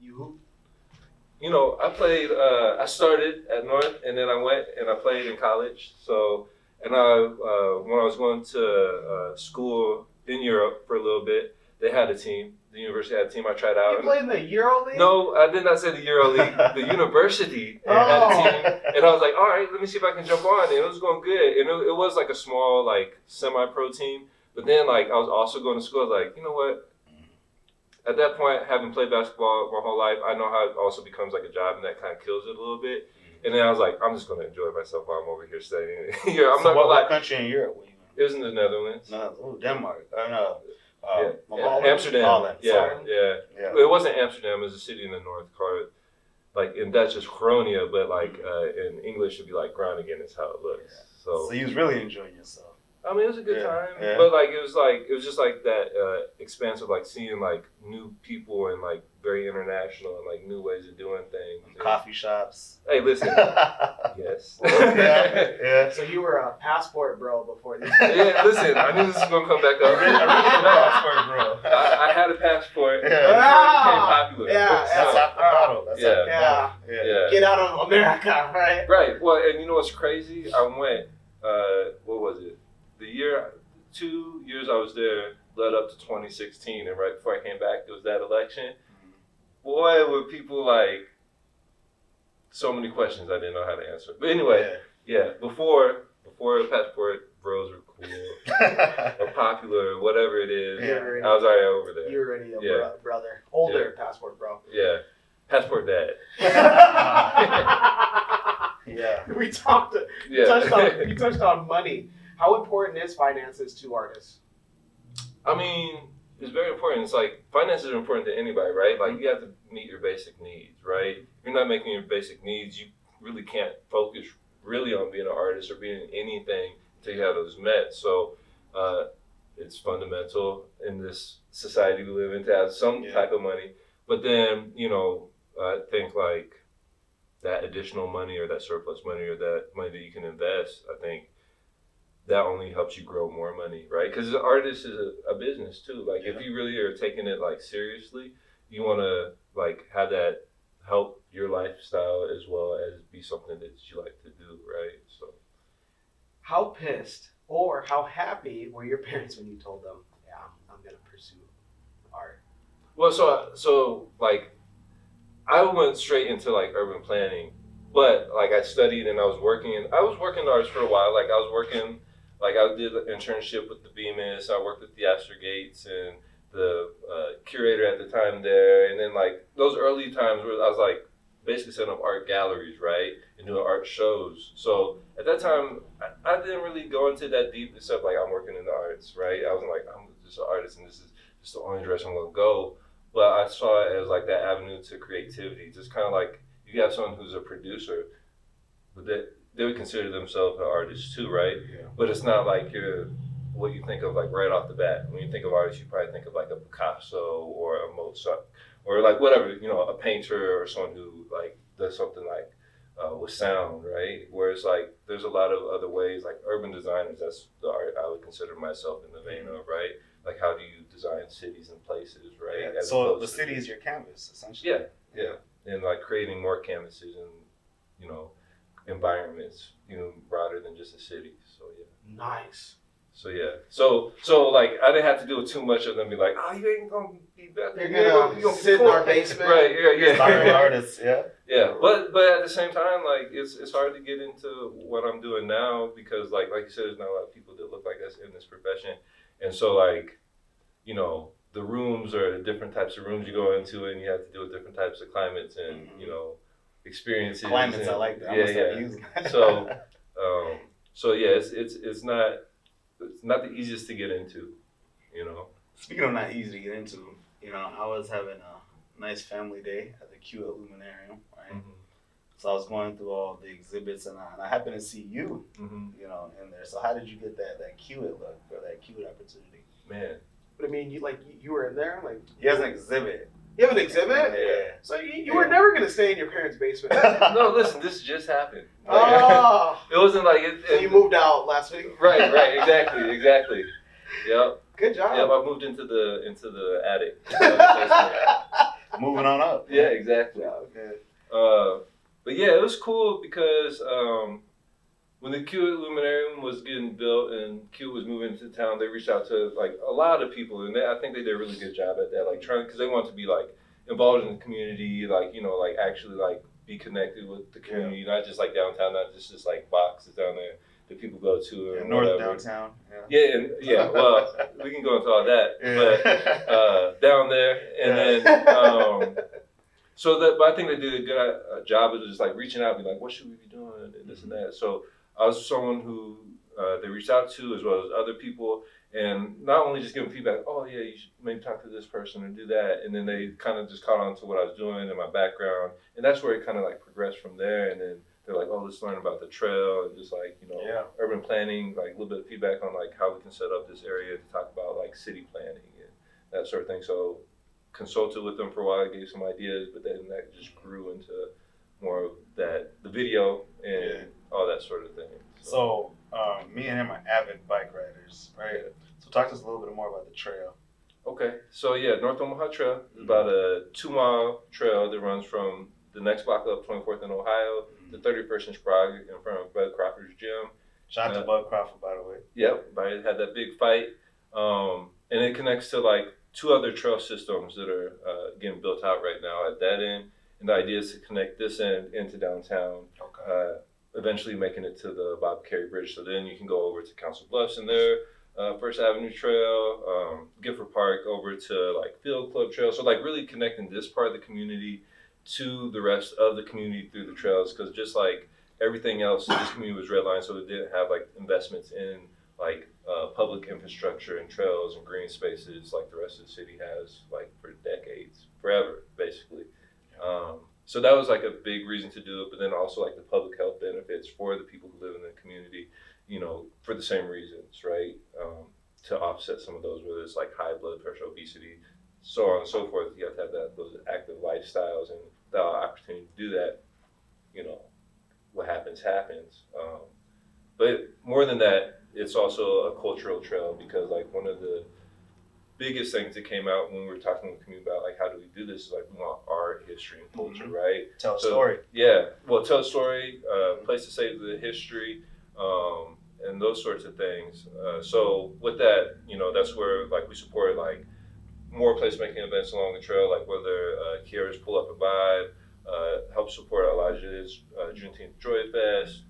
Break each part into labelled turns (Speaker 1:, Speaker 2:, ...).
Speaker 1: You hoop?
Speaker 2: You know, I started at North, and then I went and I played in college. So, and when I was going to school in Europe for a little bit, they had a team. The university had a team. I tried out.
Speaker 1: You played in the Euro League?
Speaker 2: No, I did not say the Euro League. The university had a team, and I was like, all right, let me see if I can jump on. And it was going good, and it was like a small, like semi-pro team. But then, like, I was also going to school. I was like, you know what? At that point, having played basketball my whole life, I know how it also becomes like a job, and that kind of kills it a little bit. And then I was like, I'm just going to enjoy myself while I'm over here studying. I'm not
Speaker 3: what country in Europe were you in?
Speaker 2: It was in the Netherlands.
Speaker 3: No, Denmark. No.
Speaker 2: Amsterdam.
Speaker 3: Holland.
Speaker 2: Yeah. It wasn't Amsterdam. It was a city in the north called, like, in Dutch it's Groningen, but like in English it'd be like Groningen is how it looks.
Speaker 3: Yeah. So you was really enjoying yourself.
Speaker 2: I mean, it was a good time, but like it was just like that expansive, like seeing like new people and like very international and like new ways of doing things.
Speaker 3: Coffee shops.
Speaker 2: Hey, listen. Yes.
Speaker 3: Yeah.
Speaker 1: So you were a passport bro before this.
Speaker 2: Yeah, listen. I knew this was gonna come back up.
Speaker 3: Passport, bro.
Speaker 2: I had a passport.
Speaker 3: Yeah.
Speaker 2: Became popular.
Speaker 1: Yeah.
Speaker 3: That's half the battle.
Speaker 1: Yeah. Get out of America, right?
Speaker 2: Right. Well, and you know what's crazy? I went. What was it? 2 years I was there led up to 2016, and right before I came back, there was that election. Boy, were people like so many questions I didn't know how to answer. But anyway, before passport bros were cool or popular or whatever it is, I was already over there.
Speaker 1: You were already a brother, older passport bro.
Speaker 2: Yeah, passport dad.
Speaker 3: Yeah.
Speaker 1: We touched on money. How important is finances to artists?
Speaker 2: I mean, it's very important. It's like finances are important to anybody, right? Like you have to meet your basic needs, right? If you're not making your basic needs, you really can't focus really on being an artist or being anything until you have those met. So it's fundamental in this society we live in to have some type of money. But then, you know, I think like that additional money or that surplus money or that money that you can invest, I think that only helps you grow more money, right? Because the artist is a business too. Like if you really are taking it like seriously, you want to like have that help your lifestyle as well as be something that you like to do, right? So,
Speaker 1: how pissed or how happy were your parents when you told them, "Yeah, I'm gonna pursue art"?
Speaker 2: Well, so like I went straight into like urban planning, but like I studied and I was working in arts for a while. Like I was working. Like I did an internship with the Bemis, I worked with the Astor Gates and the curator at the time there, and then like those early times where I was like basically setting up art galleries, right, and doing art shows. So at that time, I didn't really go into that deep, except like I'm working in the arts, right? I wasn't like I'm just an artist and this is just the only direction I'm gonna go. But I saw it as like that avenue to creativity, just kind of like you have someone who's a producer, but they would consider themselves an artist too, right? Yeah. But it's not like you're what you think of like right off the bat. When you think of artists, you probably think of like a Picasso or a Mozart or like whatever, you know, a painter or someone who like does something like with sound, right? Whereas like there's a lot of other ways, like urban designers, that's the art I would consider myself in the vein of, right? Like how do you design cities and places, right?
Speaker 3: Yeah. So the city is your canvas, essentially.
Speaker 2: Yeah. And like creating more canvases and, you know, environments, you know, broader than just a city. So yeah.
Speaker 1: Nice.
Speaker 2: So yeah. So like I didn't have to do too much of them be like, oh, you ain't gonna be better.
Speaker 1: You're gonna sit in our basement.
Speaker 2: Right, yeah.
Speaker 3: Starving artists, yeah.
Speaker 2: Yeah. But at the same time, like it's hard to get into what I'm doing now because like you said, there's not a lot of people that look like us in this profession. And so like, you know, the rooms are different types of rooms you go into and you have to deal with different types of climates and, you know, experiences.
Speaker 3: Climates, I like that.
Speaker 2: Yeah. So yeah, it's not the easiest to get into, you know.
Speaker 3: Speaking of not easy to get into, you know, I was having a nice family day at the Q at Luminarium, right? Mm-hmm. So I was going through all the exhibits and I happened to see you, you know, in there. So how did you get that Q at look or that Q at opportunity?
Speaker 2: Man.
Speaker 1: But I mean, you were in there, like.
Speaker 3: He has an exhibit.
Speaker 1: You have an exhibit?
Speaker 3: Yeah.
Speaker 1: So you were never going to stay in your parents' basement.
Speaker 2: No, listen, this just happened.
Speaker 1: Oh.
Speaker 2: It wasn't like it.
Speaker 1: So you moved out last week?
Speaker 2: Right, exactly. Yep.
Speaker 1: Good job.
Speaker 2: Yep, I moved into the attic.
Speaker 3: moving on up.
Speaker 2: Yeah, exactly.
Speaker 1: Yeah, okay.
Speaker 2: But yeah, it was cool because when the Q Luminarium was getting built and Q was moving into town, they reached out to like a lot of people, and I think they did a really good job at that. Like trying, because they want to be like involved in the community, like like actually like be connected with the community, not just like downtown, not just like boxes down there that people go to and
Speaker 3: North
Speaker 2: whatever.
Speaker 3: downtown.
Speaker 2: Yeah. Well, we can go into all that, but down there, and then but I think they did a good job of just like reaching out, and be like, what should we be doing, and this and that. So I was someone who they reached out to, as well as other people, and not only just giving feedback. Oh yeah, you should maybe talk to this person or do that, and then they kind of just caught on to what I was doing and my background, and that's where it kind of like progressed from there. And then they're like, oh, let's learn about the trail and just like urban planning, like a little bit of feedback on like how we can set up this area to talk about like city planning and that sort of thing. So consulted with them for a while, gave some ideas, but then that just grew into more of the video and all that sort of thing.
Speaker 3: So me and him are avid bike riders, right?
Speaker 2: Yeah.
Speaker 3: So talk to us a little bit more about the trail.
Speaker 2: Okay, so yeah, North Omaha Trail is about a 2-mile trail that runs from the next block up, 24th and Ohio, to 31st and Sprague in front of Bud Crawford's gym.
Speaker 3: Shout out to Bud Crawford, by the way.
Speaker 2: Yep, I had that big fight, and it connects to like 2 other trail systems that are getting built out right now at that end. And the idea is to connect this end into downtown, eventually making it to the Bob Carey Bridge. So then you can go over to Council Bluffs and there, First Avenue Trail, Gifford Park over to like Field Club Trail. So like really connecting this part of the community to the rest of the community through the trails, because just like everything else, this community was redlined, so it didn't have like investments in like public infrastructure and trails and green spaces like the rest of the city has like for decades, forever, basically. So that was like a big reason to do it, but then also like the public health benefits for the people who live in the community, for the same reasons, right? To offset some of those, whether it's like high blood pressure, obesity, so on and so forth. You have to have those active lifestyles, and the opportunity to do that, what happens. But more than that, it's also a cultural trail, because like one of the biggest things that came out when we were talking with the community about like how do we do this is like we want art, history, and culture, right?
Speaker 3: Tell a story.
Speaker 2: Yeah, well, tell a story, place to save the history, and those sorts of things. So with that, that's where like we support like more placemaking events along the trail, like whether Kiera's Pull Up and Vibe, help support Elijah's Juneteenth Joy Fest,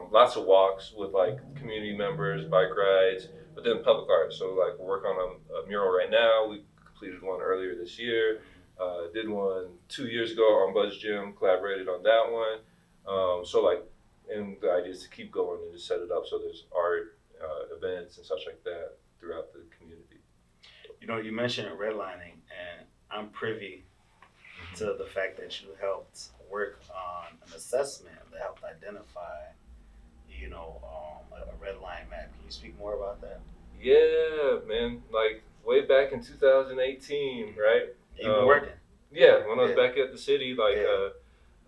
Speaker 2: lots of walks with like community members, bike rides, but then public art. So like we're working on a mural right now. We completed one earlier this year, did one 2 years ago on Buzz Gym, collaborated on that one. So like, and the idea is to keep going and just set it up so there's art, events and such like that throughout the community.
Speaker 3: You mentioned redlining, and I'm privy to the fact that you helped work on an assessment that helped identify, a red line map. Can you speak more about that?
Speaker 2: Yeah, man. Like way back in 2018, right?
Speaker 3: You were working.
Speaker 2: Yeah, when I was back at the city, like I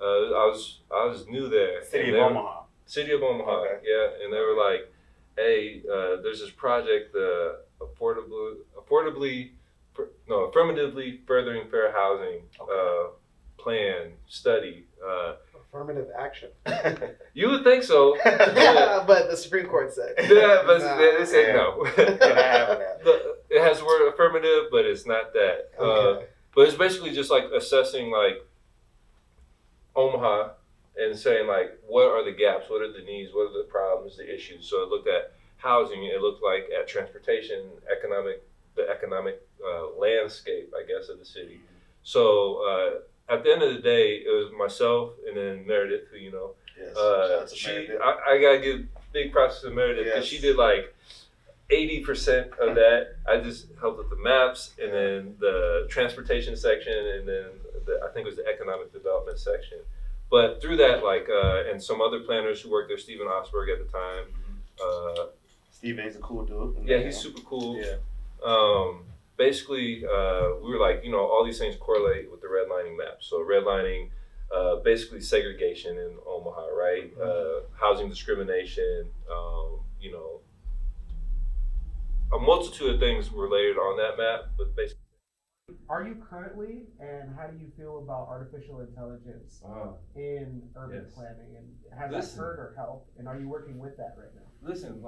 Speaker 2: was new there.
Speaker 3: City of Omaha.
Speaker 2: City of Omaha. Okay. Yeah, and they were like, "Hey, there's this project, the affirmatively furthering fair housing plan study."
Speaker 1: Affirmative action.
Speaker 2: You would think so.
Speaker 1: Yeah, but the Supreme Court said.
Speaker 2: Yeah, but they said no.
Speaker 3: It
Speaker 2: It has the word affirmative, but it's not that.
Speaker 1: Okay.
Speaker 2: But it's basically just like assessing like Omaha and saying like what are the gaps, what are the needs, what are the problems, the issues. So it looked at housing, it looked like at transportation, the economic landscape, I guess, of the city. So at the end of the day, it was myself and then Meredith, who I gotta give big props to Meredith, because she did like 80% of that. I just helped with the maps and then the transportation section, and then I think it was the economic development section. But through that, like, and some other planners who worked there, Stephen Osberg at the time.
Speaker 3: Steven's a cool dude.
Speaker 2: Yeah, he's super cool.
Speaker 3: Yeah.
Speaker 2: Basically, we were like, all these things correlate with the redlining map. So redlining, basically segregation in Omaha, right? Housing discrimination, a multitude of things were layered on that map, but basically
Speaker 4: Are you currently, and how do you feel about artificial intelligence in urban planning? And has that hurt or helped? And are you working with that right now?
Speaker 2: Listen,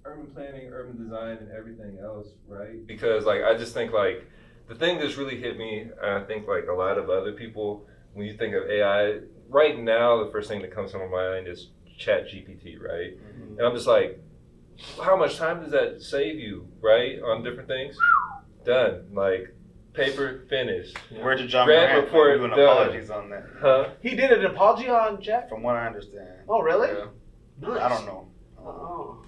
Speaker 2: urban planning, urban design, and everything else, right? Because I just think the thing that's really hit me, and I think a lot of other people, when you think of AI, right now the first thing that comes to my mind is Chat GPT, right? Mm-hmm. And I'm just like, how much time does that save you, right, on different things? Done. Paper finished.
Speaker 3: Where did John Grant
Speaker 2: report
Speaker 3: doing apologies on that?
Speaker 1: Huh? He did an apology on Jack?
Speaker 3: From what I understand.
Speaker 1: Oh, really?
Speaker 3: Yeah.
Speaker 1: Nice.
Speaker 3: I don't know.
Speaker 1: Oh.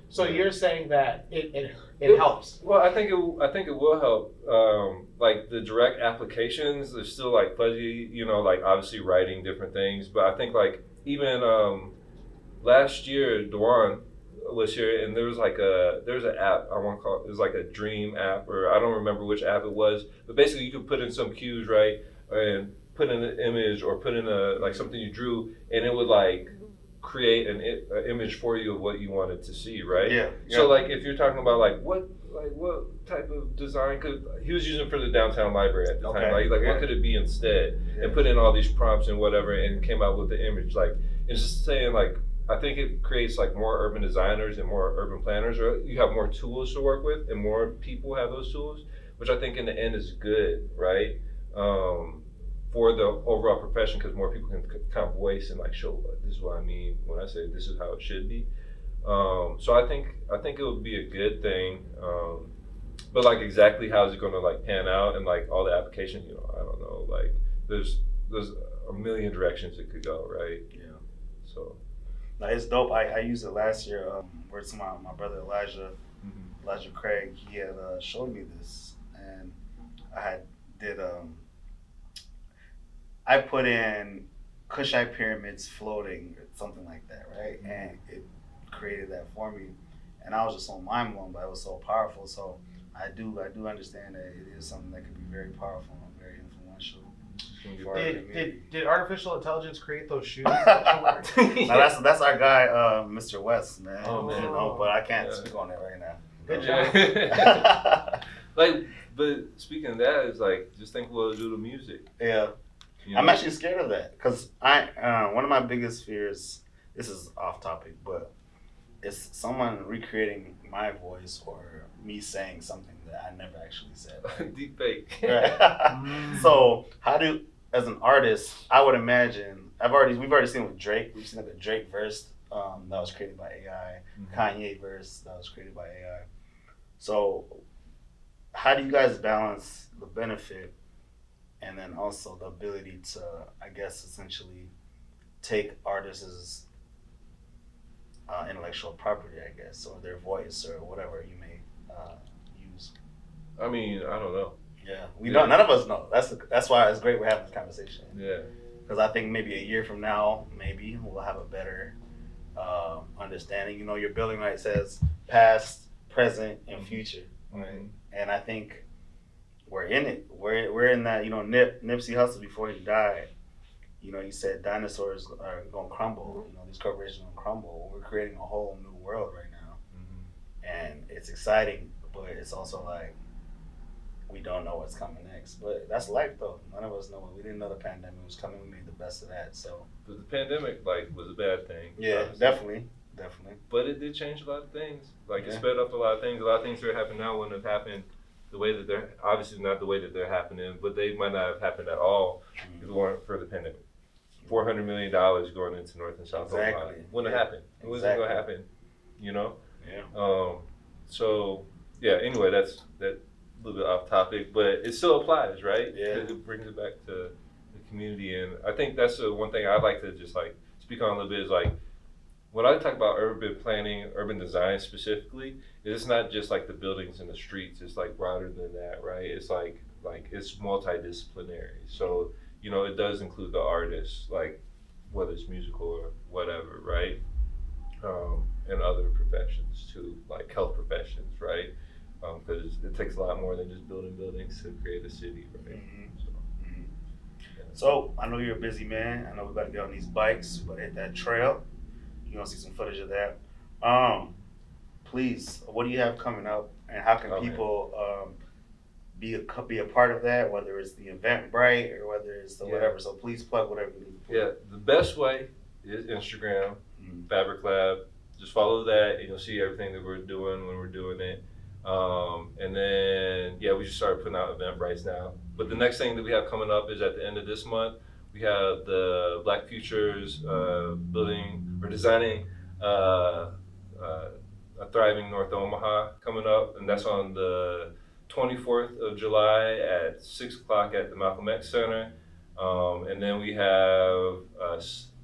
Speaker 1: So you're saying that it helps?
Speaker 2: Well, I think it will help. The direct applications, they're still fuzzy, obviously writing different things. But I think even last year, Dewan was here, and there's an app, I want to call it, was a dream app, or I don't remember which app it was, but basically you could put in some cues, right, and put in an image or put in something you drew, and it would create an image for you of what you wanted to see, right?
Speaker 3: Yeah.
Speaker 2: So if you're talking about what type of design he was using for the downtown library at the time, what could it be instead, and put in all these prompts and whatever, and came out with the image. It's just saying I think it creates more urban designers and more urban planners, or you have more tools to work with, and more people have those tools, which I think in the end is good, right? For the overall profession, because more people can kind of voice and show this is what I mean when I say this is how it should be. So I think it would be a good thing, but exactly how is it going to pan out, and all the applications, I don't know. There's a million directions it could go, right?
Speaker 3: Yeah.
Speaker 2: So.
Speaker 3: No, it's dope. I used it last year. Where it's my brother Elijah Craig. He had showed me this, and I put in Kushite pyramids floating, or something like that, right? And it created that for me, and I was just so mind blown, but it was so powerful. So I do understand that it is something that could be very powerful and very influential.
Speaker 1: Did artificial intelligence create those shoes?
Speaker 3: No, that's our guy, Mr. West, man.
Speaker 1: Oh, man.
Speaker 3: But I can't speak on it right now.
Speaker 1: Good job.
Speaker 2: But speaking of that, is just think what it'll do to music.
Speaker 3: Yeah. I'm actually scared of that, because one of my biggest fears, this is off topic, but it's someone recreating my voice or me saying something that I never actually said.
Speaker 2: Deep fake.
Speaker 3: Right. So as an artist, I would imagine, we've already seen with Drake, we've seen a Drake verse that was created by AI, Kanye verse that was created by AI. So how do you guys balance the benefit and then also the ability to, I guess, essentially take artists' intellectual property, I guess, or their voice or whatever you may use?
Speaker 2: I mean, I don't know.
Speaker 3: Yeah, we don't. None of us know. That's why it's great we're having this conversation.
Speaker 2: Yeah.
Speaker 3: Because I think maybe a year from now, maybe we'll have a better understanding. Your building right says past, present, and future, right? And I think we're in it. We're in that. Nipsey Hussle, before he died, he said dinosaurs are gonna crumble. These corporations are gonna crumble. We're creating a whole new world right now, and it's exciting, but it's also we don't know what's coming next. But that's life, though. None of us know. We didn't know the pandemic was coming. We made the best of that. So.
Speaker 2: But the pandemic was a bad thing.
Speaker 3: Yeah, definitely.
Speaker 2: But it did change a lot of things. It sped up a lot of things. A lot of things that are happening now wouldn't have happened the way that they're, obviously not the way that they're happening, but they might not have happened at all if it weren't for the pandemic. $400 million going into North and South Omaha wouldn't have happened. It wasn't going to happen,
Speaker 3: Yeah.
Speaker 2: So anyway, that's that a little bit off topic, but it still applies, right?
Speaker 3: Yeah.
Speaker 2: Because it brings it back to the community, and I think that's the one thing I'd like to just speak on a little bit is when I talk about urban planning, urban design specifically, it's not just the buildings and the streets. It's broader than that, right? It's it's multidisciplinary. So it does include the artists, whether it's musical or whatever, right? And other professions too, health professions, right? Because it takes a lot more than just building buildings to create a city, right?
Speaker 3: So I know you're a busy man. I know we're about to get on these bikes. We're about to hit that trail. You're gonna see some footage of that. Please, what do you have coming up, and how can people be a part of that, whether it's the Eventbrite or whether it's the whatever. So please plug whatever you need.
Speaker 2: Yeah, the best way is Instagram, Fabric Lab. Just follow that, and you'll see everything that we're doing when we're doing it. And then, we just started putting out Eventbrites now. But the next thing that we have coming up is at the end of this month, we have the Black Futures building or designing a thriving North Omaha coming up, and that's on the 24th of July at 6 o'clock at the Malcolm X Center. And then we have a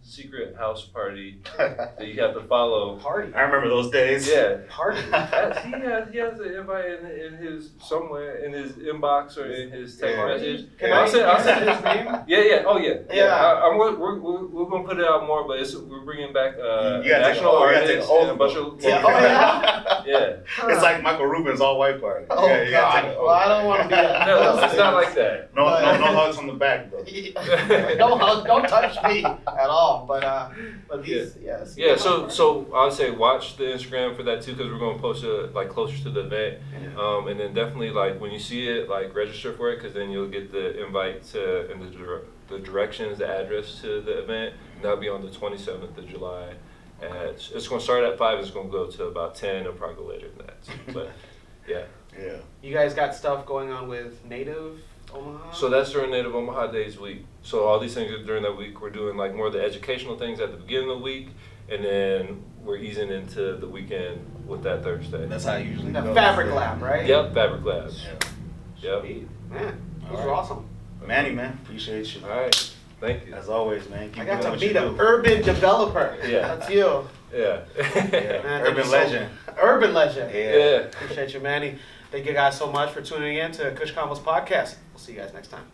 Speaker 2: secret house party that you have to follow.
Speaker 1: Party.
Speaker 3: I remember those days.
Speaker 2: Yeah.
Speaker 1: Party.
Speaker 2: He has an invite in his somewhere in his inbox or in his text message.
Speaker 1: I'll say his name.
Speaker 2: Yeah. Oh yeah.
Speaker 1: Yeah.
Speaker 2: We're gonna put it out more, but we're bringing back
Speaker 3: national
Speaker 2: artists and a bunch of yeah.
Speaker 3: It's like Michael Rubin's all white party.
Speaker 1: Oh God. Well, I don't want to be that.
Speaker 2: No, it's not like that.
Speaker 3: No hugs on the back, bro.
Speaker 1: Don't touch me at all. But these, yes.
Speaker 2: Yeah, so I would say watch the Instagram for that too, because we're gonna post it like closer to the event, and then definitely like when you see it, like register for it, because then you'll get the invite to and the directions, the address to the event. And that'll be on the 27th of July. It's gonna start at 5. It's gonna go to about 10, and probably go later than that. But yeah.
Speaker 1: You guys got stuff going on with Native Omaha?
Speaker 2: So that's during Native Omaha Days week. So all these things are during that week. We're doing like more of the educational things at the beginning of the week, and then we're easing into the weekend with that Thursday.
Speaker 3: That's how it usually
Speaker 1: the
Speaker 3: goes.
Speaker 1: Fabric Lab, right?
Speaker 2: Yep, Fabric Labs.
Speaker 3: Yeah.
Speaker 2: Yep.
Speaker 1: Man, those are awesome.
Speaker 3: Manny, man, appreciate you.
Speaker 2: All right. Thank you.
Speaker 3: As always, man. Keep
Speaker 1: I got
Speaker 3: doing
Speaker 1: to
Speaker 3: what
Speaker 1: meet
Speaker 3: you
Speaker 1: an
Speaker 3: do.
Speaker 1: urban developer.
Speaker 2: Yeah.
Speaker 1: That's you.
Speaker 2: Yeah.
Speaker 1: Man,
Speaker 3: Urban legend.
Speaker 1: Urban legend.
Speaker 2: Yeah.
Speaker 1: Appreciate you, Manny. Thank you guys so much for tuning in to Kush Konvos podcast. We'll see you guys next time.